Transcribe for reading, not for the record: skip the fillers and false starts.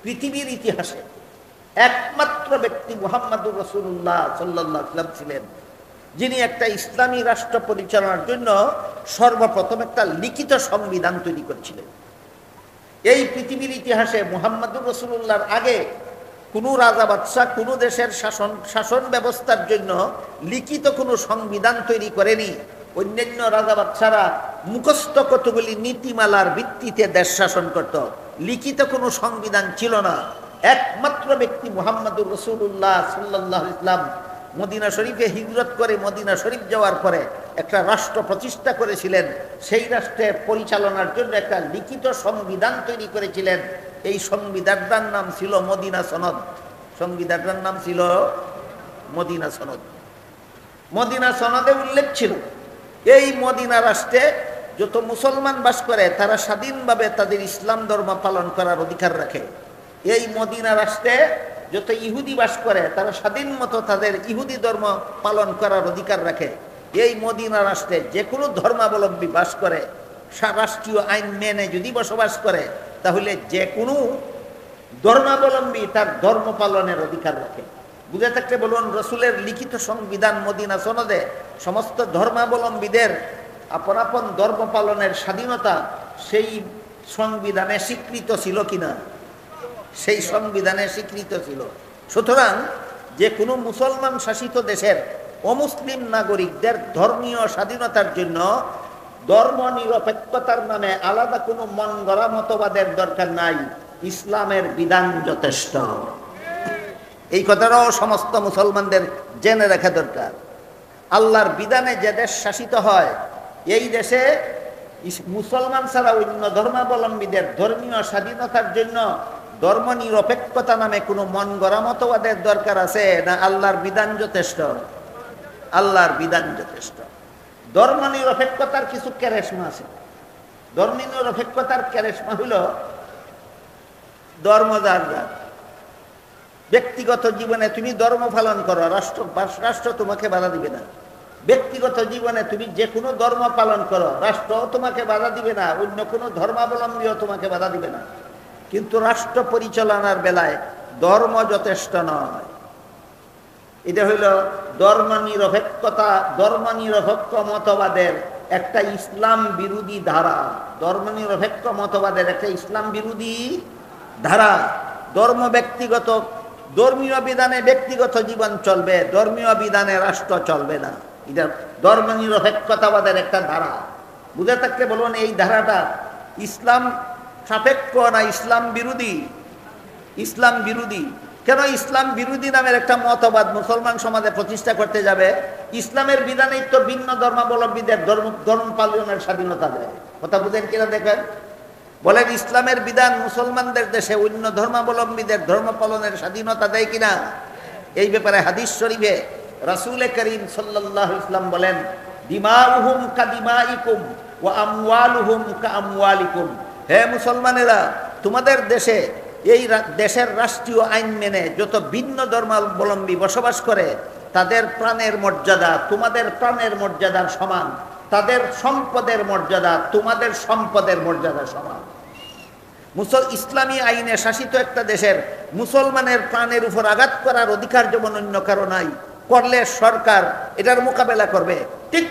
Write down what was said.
পৃথিবীর ইতিহাসে একমাত্র ব্যক্তি মুহাম্মদুর রাসূলুল্লাহ সাল্লাল্লাহু আলাইহি ওয়াসাল্লাম ছিলেন যিনি একটা ইসলামী রাষ্ট্র পরিচালনার জন্য সর্বপ্রথম একটা লিখিত সংবিধান তৈরি করেছিলেন। এই পৃথিবীর ইতিহাসে মুহাম্মদুর রাসূলুল্লাহর আগে কোনো রাজা বাদশাহ কোনো দেশের শাসন ব্যবস্থার জন্য লিখিত কোনো সংবিধান তৈরি করেনি। অন্যান্য রাজা বাদশারা মুখস্থ কতগুলি নীতিমালার ভিত্তিতে দেশ শাসন করত, লিখিত কোনো সংবিধান ছিল না। একমাত্র ব্যক্তি মুহাম্মদুর রাসূলুল্লাহ সাল্লাল্লাহু আলাইহি ওয়াসাল্লাম মদিনা শরীফে হিজরত করে মদিনা শরীফ যাওয়ার পরে একটা রাষ্ট্র প্রতিষ্ঠা করেছিলেন। সেই রাষ্ট্রের পরিচালনার জন্য একটা লিখিত সংবিধান তৈরি করেছিলেন। এই সংবিধানটার নাম ছিল মদিনা সনদ। সংবিধানটার নাম ছিল মদিনা সনদ। মদিনা সনদে উল্লেখ ছিল এই মদিনা রাষ্ট্রে যত মুসলমান বাস করে তারা স্বাধীনভাবে তাদের ইসলাম ধর্ম পালন করার অধিকার রাখে। এই মদিনা রাষ্ট্রে যত ইহুদি বাস করে তারা স্বাধীন মতো তাদের ইহুদি ধর্ম পালন করার অধিকার রাখে। এই মদিনা রাষ্ট্রে যে কোনো ধর্মাবলম্বী বাস করে রাষ্ট্রীয় আইন মেনে যদি বসবাস করে তাহলে যে কোনো ধর্মাবলম্বী তার ধর্ম পালনের অধিকার রাখে। বুঝে থাকলে বলুন, রসুলের লিখিত সংবিধান মদিনা সনদে সমস্ত ধর্মাবলম্বীদের আপন আপন ধর্ম পালনের স্বাধীনতা সেই সংবিধানে স্বীকৃত ছিল কিনা? সেই সংবিধানে স্বীকৃত ছিল। সুতরাং যে কোনো মুসলমান শাসিত দেশের অমুসলিম নাগরিকদের ধর্মীয় স্বাধীনতার জন্য ধর্ম নিরপেক্ষতার নামে আলাদা কোনো মন গড়া মতবাদের দরকার নাই, ইসলামের বিধান যথেষ্ট। এই কথাটাও সমস্ত মুসলমানদের জেনে রাখা দরকার। আল্লাহর বিধানে যে দেশ শাসিত হয় এই দেশে মুসলমান ছাড়া অন্য ধর্মাবলম্বীদের ধর্মীয় স্বাধীনতার জন্য ধর্ম নিরপেক্ষতা নামে কোনো মন গড়া মতবাদের দরকার আছে না? আল্লাহর বিধান যথেষ্ট। আল্লাহর বিধান যথেষ্ট। ধর্ম নিরপেক্ষতার কিছু ক্যারেশমা আছে। ধর্ম নিরপেক্ষতার ক্যারেশমা হইল ধর্ম যার যার। ব্যক্তিগত জীবনে তুমি ধর্ম পালন করো, রাষ্ট্র তোমাকে বাধা দিবে না। ব্যক্তিগত জীবনে তুমি যে কোনো ধর্ম পালন করো, রাষ্ট্র তোমাকে বাধা দিবে না, অন্য কোনো ধর্মাবলম্বীও তোমাকে বাধা দিবে না। কিন্তু রাষ্ট্র পরিচালনার বেলায় ধর্ম যথেষ্ট নয়। এটা হইল ধর্ম নিরপেক্ষতা, ধর্ম নিরপেক্ষ মতবাদের একটা ইসলাম বিরোধী ধারা। ধর্ম নিরপেক্ষ মতবাদের একটা ইসলাম বিরোধী ধারা। ধর্ম ব্যক্তিগত, ধর্মীয় বিধানে ব্যক্তিগত জীবন চলবে, ধর্মীয় বিধানে রাষ্ট্র চলবে না। এটা ধর্ম নিরপেক্ষতাবাদের একটা ধারা। বুঝে থাকলে বলুন, এই ধারাটা ইসলাম সাপেক্ষ না ইসলাম বিরোধী? ইসলাম বিরোধী। কেন ইসলাম বিরোধী নামের একটা মতবাদ মুসলমান সমাজে প্রতিষ্ঠা করতে যাবে? ইসলামের বিধানেই তো ভিন্ন ধর্মাবলম্বীদের ধর্ম পালনের স্বাধীনতা দেয়। কথা বুঝেন কিনা দেখেন? বলেন, ইসলামের বিধান মুসলমানদের দেশে অন্য ধর্মাবলম্বীদের ধর্ম পালনের স্বাধীনতা দেয় কিনা? এই ব্যাপারে হাদিস শরীফে রাসূল করিম সাল্লাল্লাহু আলাইহি ওয়াসাল্লাম বলেন, দিমাউহুম কাদিমাইকুম ওয়া আমওয়ালুহুম কাআমওয়ালিকুম। হে মুসলমানেরা, তোমাদের দেশে এই দেশের রাষ্ট্রীয় আইন মেনে যত ভিন্ন ধর্মাবলম্বী বসবাস করে তাদের প্রাণের মর্যাদা তোমাদের প্রাণের মর্যাদার সমান, তাদের সম্পদের মর্যাদা তোমাদের সম্পদের মর্যাদা সমান। ইসলামী আইনে শাসিত একটা দেশের মুসলমানের প্রাণের উপর আঘাত করার অধিকার যেমন অন্য কারো নাই, করলে সরকার এটার মোকাবেলা করবে। ঠিক